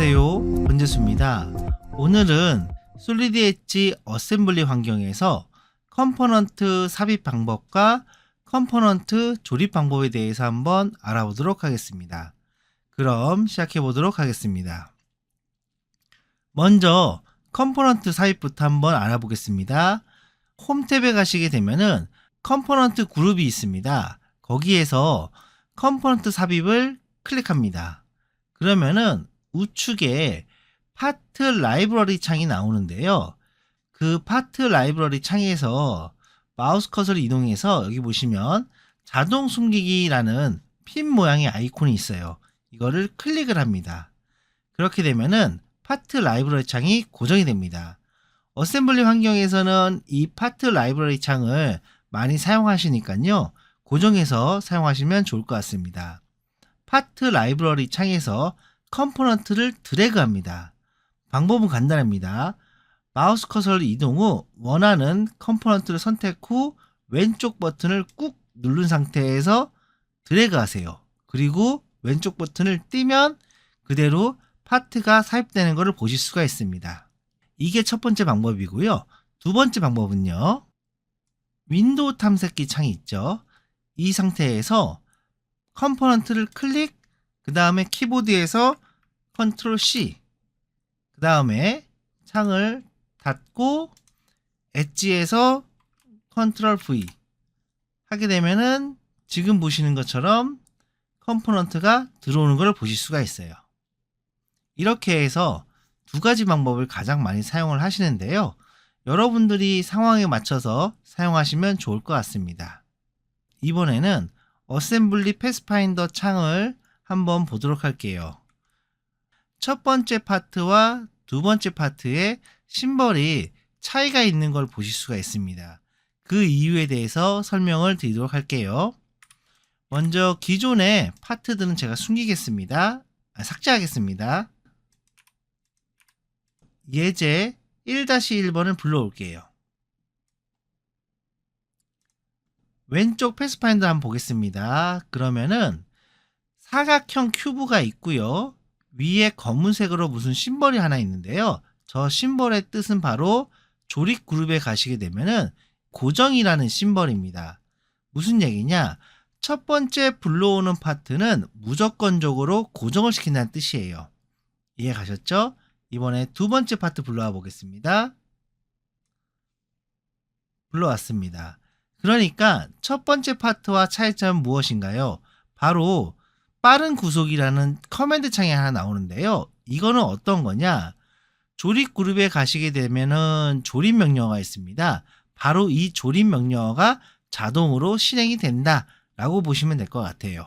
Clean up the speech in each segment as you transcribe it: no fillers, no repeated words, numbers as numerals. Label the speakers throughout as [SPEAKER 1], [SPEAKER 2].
[SPEAKER 1] 안녕하세요, 문재수입니다. 오늘은 솔리드 엣지 어셈블리 환경에서 컴포넌트 삽입 방법과 컴포넌트 조립 방법에 대해서 한번 알아보도록 하겠습니다. 그럼 시작해 보도록 하겠습니다. 먼저 컴포넌트 삽입부터 한번 알아보겠습니다. 홈 탭에 가시게 되면은 컴포넌트 그룹이 있습니다. 거기에서 컴포넌트 삽입을 클릭합니다. 그러면은 우측에 파트 라이브러리 창이 나오는데요. 그 파트 라이브러리 창에서 마우스 커서를 이동해서 여기 보시면 자동 숨기기라는 핀 모양의 아이콘이 있어요. 이거를 클릭을 합니다. 그렇게 되면은 파트 라이브러리 창이 고정이 됩니다. 어셈블리 환경에서는 이 파트 라이브러리 창을 많이 사용하시니까요. 고정해서 사용하시면 좋을 것 같습니다. 파트 라이브러리 창에서 컴포넌트를 드래그합니다. 방법은 간단합니다. 마우스 커서를 이동 후 원하는 컴포넌트를 선택 후 왼쪽 버튼을 꾹 누른 상태에서 드래그 하세요. 그리고 왼쪽 버튼을 띄면 그대로 파트가 삽입되는 것을 보실 수가 있습니다. 이게 첫 번째 방법이고요. 두 번째 방법은요. 윈도우 탐색기 창이 있죠. 이 상태에서 컴포넌트를 클릭, 그 다음에 키보드에서 컨트롤 C, 그 다음에 창을 닫고 엣지에서 컨트롤 V 하게 되면은 지금 보시는 것처럼 컴포넌트가 들어오는 것을 보실 수가 있어요. 이렇게 해서 두 가지 방법을 가장 많이 사용을 하시는데요. 여러분들이 상황에 맞춰서 사용하시면 좋을 것 같습니다. 이번에는 어셈블리 패스파인더 창을 한번 보도록 할게요. 첫 번째 파트와 두 번째 파트에 심벌이 차이가 있는 걸 보실 수가 있습니다. 그 이유에 대해서 설명을 드리도록 할게요. 먼저 기존의 파트들은 제가 숨기겠습니다. 삭제하겠습니다. 예제 1-1번을 불러올게요. 왼쪽 패스파인더 한번 보겠습니다. 그러면은 사각형 큐브가 있고요. 위에 검은색으로 무슨 심벌이 하나 있는데요. 저 심벌의 뜻은 바로 조립 그룹에 가시게 되면은 고정이라는 심벌입니다. 무슨 얘기냐? 첫 번째 불러오는 파트는 무조건적으로 고정을 시킨다는 뜻이에요. 이해 가셨죠? 이번에 두 번째 파트 불러와 보겠습니다. 불러왔습니다. 그러니까 첫 번째 파트와 차이점은 무엇인가요? 바로 빠른 구속이라는 커맨드 창이 하나 나오는데요. 이거는 어떤 거냐? 조립 그룹에 가시게 되면은 조립 명령어가 있습니다. 바로 이 조립 명령어가 자동으로 실행이 된다 라고 보시면 될 것 같아요.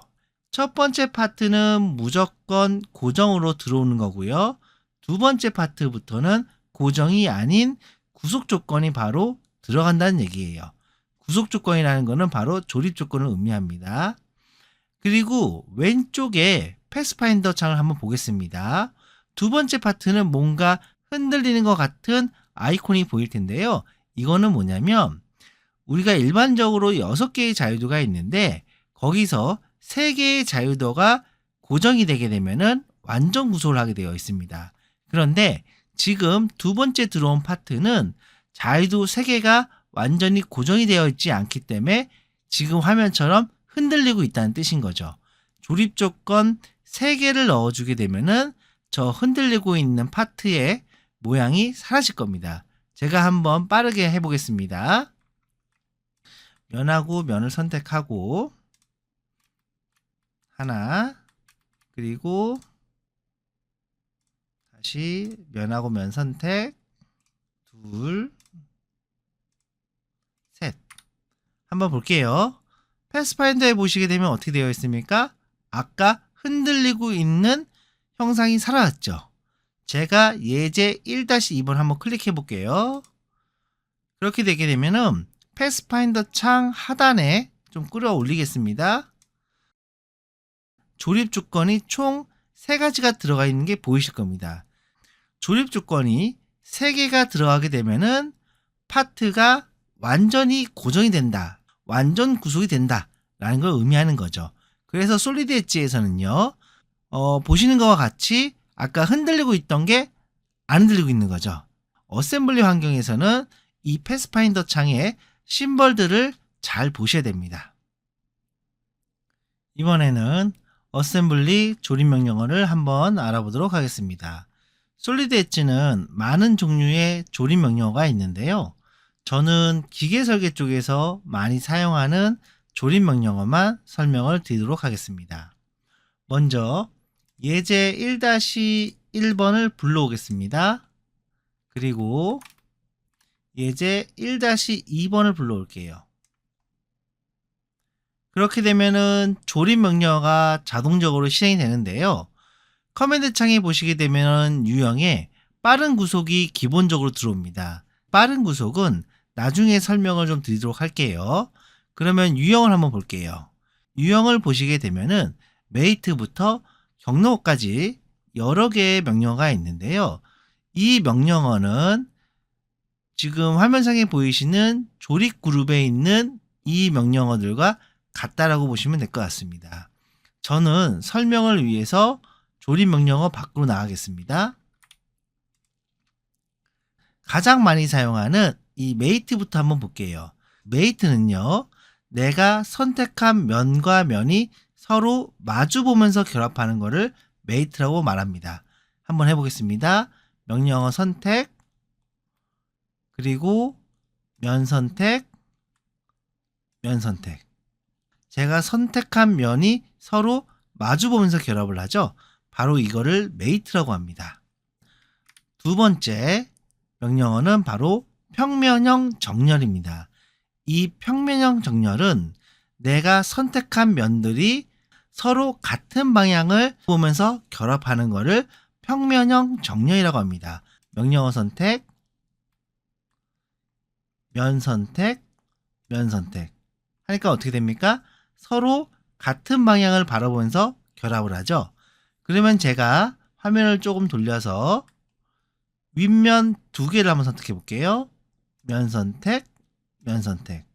[SPEAKER 1] 첫 번째 파트는 무조건 고정으로 들어오는 거고요. 두 번째 파트부터는 고정이 아닌 구속 조건이 바로 들어간다는 얘기예요. 구속 조건이라는 것은 바로 조립 조건을 의미합니다. 그리고 왼쪽에 패스파인더 창을 한번 보겠습니다. 두 번째 파트는 뭔가 흔들리는 것 같은 아이콘이 보일 텐데요. 이거는 뭐냐면 우리가 일반적으로 6개의 자유도가 있는데 거기서 3개의 자유도가 고정이 되게 되면은 완전 구속을 하게 되어 있습니다. 그런데 지금 두 번째 들어온 파트는 자유도 3개가 완전히 고정이 되어 있지 않기 때문에 지금 화면처럼 흔들리고 있다는 뜻인 거죠. 조립 조건 3개를 넣어주게 되면은 저 흔들리고 있는 파트의 모양이 사라질 겁니다. 제가 한번 빠르게 해보겠습니다. 면하고 면을 선택하고 하나, 그리고 다시 면하고 면 선택, 둘, 셋. 한번 볼게요. 패스파인더에 보시게 되면 어떻게 되어 있습니까? 아까 흔들리고 있는 형상이 사라졌죠. 제가 예제 1-2번 한번 클릭해 볼게요. 그렇게 되게 되면은 패스파인더 창 하단에 좀 끌어올리겠습니다. 조립 조건이 총 3가지가 들어가 있는 게 보이실 겁니다. 조립 조건이 3개가 들어가게 되면은 파트가 완전히 고정이 된다. 완전 구속이 된다. 라는 걸 의미하는 거죠. 그래서 솔리드 엣지에서는요. 보시는 것과 같이 아까 흔들리고 있던 게 안 흔들리고 있는 거죠. 어셈블리 환경에서는 이 패스파인더 창의 심벌들을 잘 보셔야 됩니다. 이번에는 어셈블리 조립 명령어를 한번 알아보도록 하겠습니다. 솔리드 엣지는 많은 종류의 조립 명령어가 있는데요. 저는 기계 설계 쪽에서 많이 사용하는 조립 명령어만 설명을 드리도록 하겠습니다. 먼저 예제 1-1번을 불러오겠습니다. 그리고 예제 1-2번을 불러올게요. 그렇게 되면은 조립 명령어가 자동적으로 실행이 되는데요. 커맨드 창에 보시게 되면 유형에 빠른 구속이 기본적으로 들어옵니다. 빠른 구속은 나중에 설명을 좀 드리도록 할게요. 그러면 유형을 한번 볼게요. 유형을 보시게 되면은 메이트부터 경로까지 여러 개의 명령어가 있는데요. 이 명령어는 지금 화면상에 보이시는 조립 그룹에 있는 이 명령어들과 같다라고 보시면 될 것 같습니다. 저는 설명을 위해서 조립 명령어 밖으로 나가겠습니다. 가장 많이 사용하는 이 메이트부터 한번 볼게요. 메이트는요, 내가 선택한 면과 면이 서로 마주 보면서 결합하는 것을 메이트라고 말합니다. 한번 해보겠습니다. 명령어 선택, 그리고 면 선택, 면 선택. 제가 선택한 면이 서로 마주 보면서 결합을 하죠. 바로 이거를 메이트라고 합니다. 두 번째 명령어는 바로 평면형 정렬입니다. 이 평면형 정렬은 내가 선택한 면들이 서로 같은 방향을 보면서 결합하는 것을 평면형 정렬이라고 합니다. 명령어 선택, 면 선택, 면 선택 하니까 어떻게 됩니까? 서로 같은 방향을 바라보면서 결합을 하죠. 그러면 제가 화면을 조금 돌려서 윗면 두 개를 한번 선택해 볼게요. 면 선택, 면 선택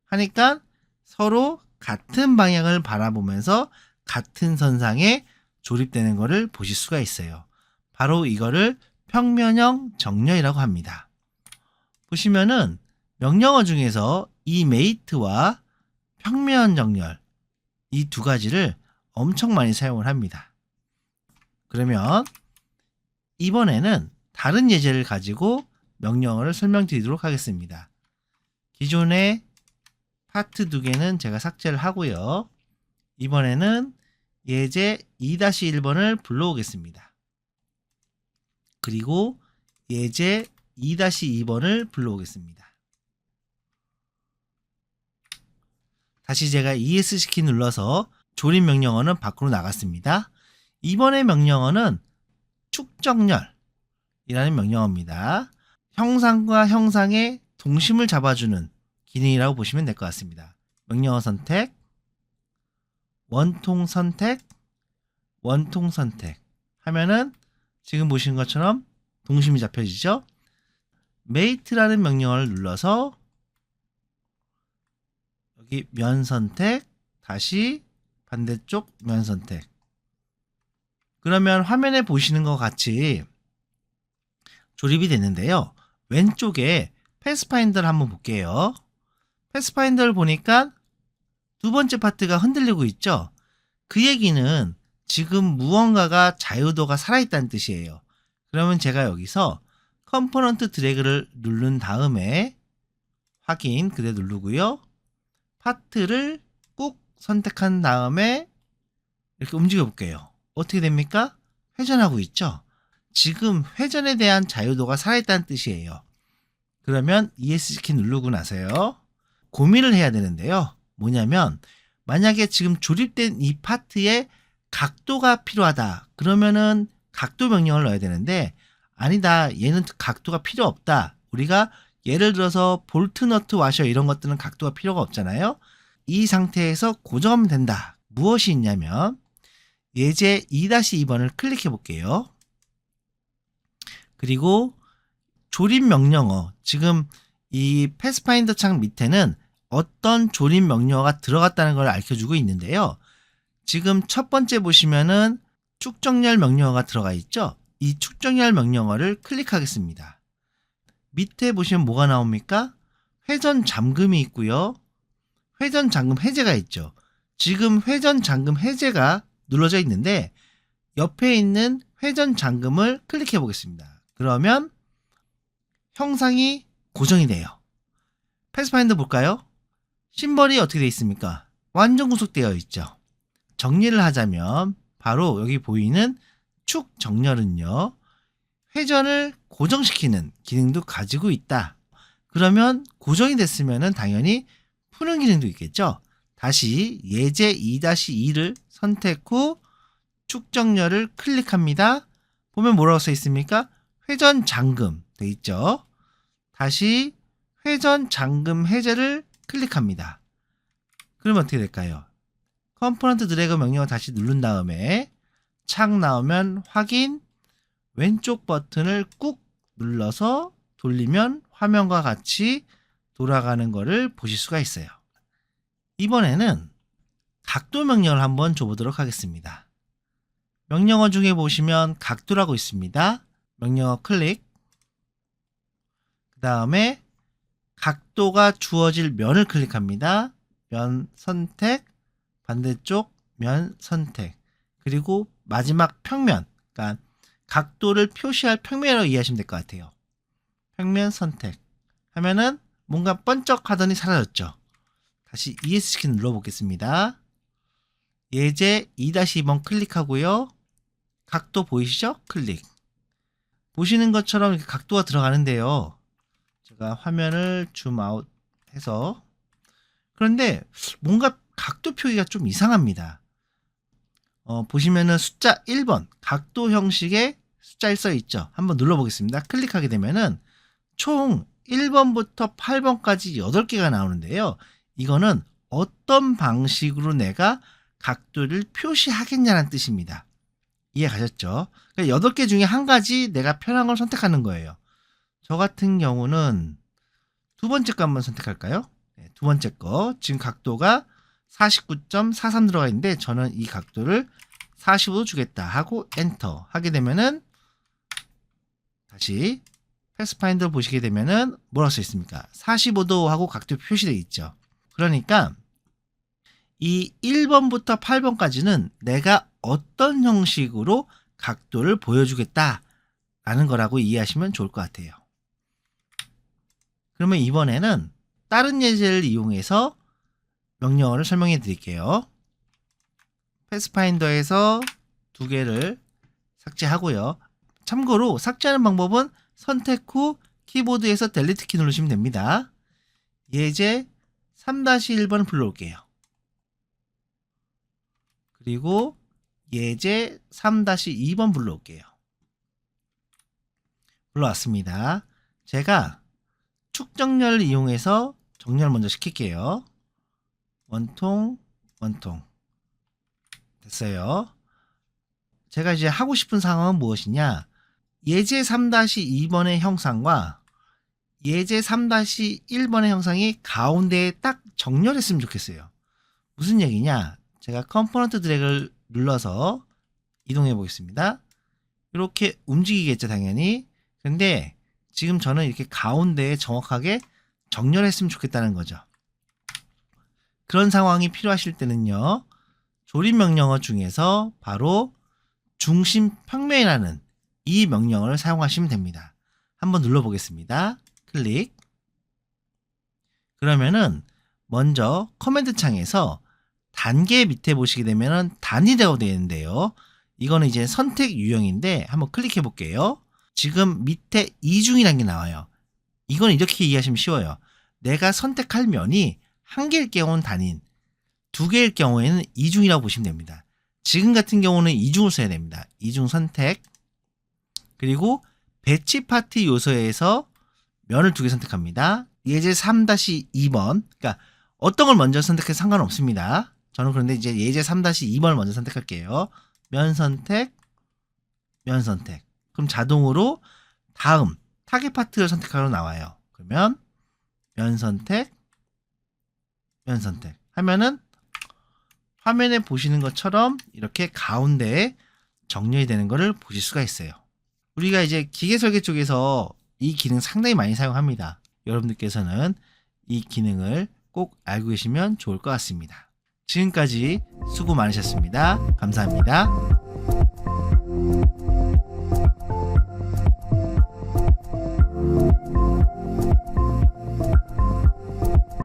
[SPEAKER 1] 하니까 서로 같은 방향을 바라보면서 같은 선상에 조립되는 것을 보실 수가 있어요. 바로 이거를 평면형 정렬이라고 합니다. 보시면은 명령어 중에서 이 메이트와 평면 정렬 이 두 가지를 엄청 많이 사용을 합니다. 그러면 이번에는 다른 예제를 가지고 명령어를 설명드리도록 하겠습니다. 기존의 파트 두 개는 제가 삭제를 하고요. 이번에는 예제 2-1번을 불러오겠습니다. 그리고 예제 2-2번을 불러오겠습니다. 다시 제가 ESC 키 눌러서 조립 명령어는 밖으로 나갔습니다. 이번의 명령어는 축정렬이라는 명령어입니다. 형상과 형상의 동심을 잡아주는 기능이라고 보시면 될 것 같습니다. 명령어 선택, 원통 선택, 원통 선택 하면은 지금 보시는 것처럼 동심이 잡혀지죠. 메이트라는 명령어를 눌러서 여기 면 선택, 다시 반대쪽 면 선택. 그러면 화면에 보시는 것 같이 조립이 됐는데요. 왼쪽에 패스파인더를 한번 볼게요. 패스파인더를 보니까 두 번째 파트가 흔들리고 있죠. 그 얘기는 지금 무언가가 자유도가 살아있다는 뜻이에요. 그러면 제가 여기서 컴포넌트 드래그를 누른 다음에 확인 그대로 누르고요. 파트를 꾹 선택한 다음에 이렇게 움직여 볼게요. 어떻게 됩니까? 회전하고 있죠? 지금 회전에 대한 자유도가 살아있다는 뜻이에요. 그러면 ESC 키 누르고 나서요. 고민을 해야 되는데요. 뭐냐면 만약에 지금 조립된 이 파트에 각도가 필요하다. 그러면은 각도 명령을 넣어야 되는데 아니다. 얘는 각도가 필요 없다. 우리가 예를 들어서 볼트, 너트, 와셔 이런 것들은 각도가 필요가 없잖아요. 이 상태에서 고정하면 된다. 무엇이 있냐면 예제 2-2번을 클릭해 볼게요. 그리고 조립 명령어, 지금 이 패스파인더 창 밑에는 어떤 조립 명령어가 들어갔다는 걸 알려주고 있는데요. 지금 첫 번째 보시면은 축정렬 명령어가 들어가 있죠? 이 축정렬 명령어를 클릭하겠습니다. 밑에 보시면 뭐가 나옵니까? 회전 잠금이 있고요. 회전 잠금 해제가 있죠. 지금 회전 잠금 해제가 눌러져 있는데 옆에 있는 회전 잠금을 클릭해 보겠습니다. 그러면 형상이 고정이 돼요. 패스파인더 볼까요? 심벌이 어떻게 되어 있습니까? 완전 구속되어 있죠. 정리를 하자면 바로 여기 보이는 축 정렬은요, 회전을 고정시키는 기능도 가지고 있다. 그러면 고정이 됐으면 당연히 푸는 기능도 있겠죠. 다시 예제 2-2를 선택 후 축정렬을 클릭합니다. 보면 뭐라고 써 있습니까? 회전 잠금 돼 있죠. 다시 회전 잠금 해제를 클릭합니다. 그러면 어떻게 될까요? 컴포넌트 드래그 명령을 다시 누른 다음에 창 나오면 확인, 왼쪽 버튼을 꾹 눌러서 돌리면 화면과 같이 돌아가는 것을 보실 수가 있어요. 이번에는 각도 명령을 한번 줘보도록 하겠습니다. 명령어 중에 보시면 각도라고 있습니다. 명령어 클릭, 그 다음에 각도가 주어질 면을 클릭합니다. 면 선택, 반대쪽 면 선택, 그리고 마지막 평면, 그러니까 각도를 표시할 평면으로 이해하시면 될 것 같아요. 평면 선택 하면은 뭔가 번쩍하더니 사라졌죠. 다시 ESC 키 눌러보겠습니다. 예제 2-2번 클릭하고요. 각도 보이시죠? 클릭. 보시는 것처럼 이렇게 각도가 들어가는데요. 제가 화면을 줌아웃 해서, 그런데 뭔가 각도 표기가 좀 이상합니다. 보시면은 숫자 1번 각도 형식의 숫자 1 써 있죠. 한번 눌러보겠습니다. 클릭하게 되면은 총 1번부터 8번까지 8개가 나오는데요. 이거는 어떤 방식으로 내가 각도를 표시하겠냐는 뜻입니다. 이해 가셨죠? 그러니까 8개 중에 한 가지 내가 편한 걸 선택하는 거예요. 저 같은 경우는 두 번째 거 한번 선택할까요? 네, 두 번째 거. 지금 각도가 49.43 들어가 있는데 저는 이 각도를 45도 주겠다 하고 엔터 하게 되면은 다시 패스파인더 보시게 되면은 뭐라고 써 있습니까? 45도 하고 각도 표시되어 있죠. 그러니까 이 1번부터 8번까지는 내가 어떤 형식으로 각도를 보여주겠다 라는 거라고 이해하시면 좋을 것 같아요. 그러면 이번에는 다른 예제를 이용해서 명령어를 설명해 드릴게요. 패스파인더에서 두 개를 삭제하고요. 참고로 삭제하는 방법은 선택 후 키보드에서 델리트 키 누르시면 됩니다. 예제 3-1번 불러올게요. 그리고 예제 3-2번 불러올게요. 불러왔습니다. 제가 축정렬을 이용해서 정렬 먼저 시킬게요. 원통, 원통. 됐어요. 제가 이제 하고 싶은 상황은 무엇이냐? 예제 3-2번의 형상과 예제 3-1번의 형상이 가운데에 딱 정렬했으면 좋겠어요. 무슨 얘기냐? 제가 컴포넌트 드래그를 눌러서 이동해 보겠습니다. 이렇게 움직이겠죠, 당연히. 근데 지금 저는 이렇게 가운데에 정확하게 정렬했으면 좋겠다는 거죠. 그런 상황이 필요하실 때는요, 조립 명령어 중에서 바로 중심 평면이라는 이 명령어를 사용하시면 됩니다. 한번 눌러보겠습니다. 클릭. 그러면은 먼저 커맨드 창에서 단계 밑에 보시게 되면은 단위라고 되어 있는데요. 이거는 이제 선택 유형인데 한번 클릭해 볼게요. 지금 밑에 이중이라는 게 나와요. 이건 이렇게 이해하시면 쉬워요. 내가 선택할 면이 한 개일 경우는 단인, 두 개일 경우에는 이중이라고 보시면 됩니다. 지금 같은 경우는 이중을 써야 됩니다. 이중 선택. 그리고 배치 파트 요소에서 면을 두 개 선택합니다. 예제 3-2번. 그러니까 어떤 걸 먼저 선택해도 상관없습니다. 저는 그런데 이제 예제 3-2번을 먼저 선택할게요. 면 선택, 면 선택. 그럼 자동으로 다음 타겟 파트를 선택하러 나와요. 그러면 면 선택, 면 선택 하면은 화면에 보시는 것처럼 이렇게 가운데에 정렬이 되는 것을 보실 수가 있어요. 우리가 이제 기계 설계 쪽에서 이 기능 상당히 많이 사용합니다. 여러분들께서는 이 기능을 꼭 알고 계시면 좋을 것 같습니다. 지금까지 수고 많으셨습니다. 감사합니다.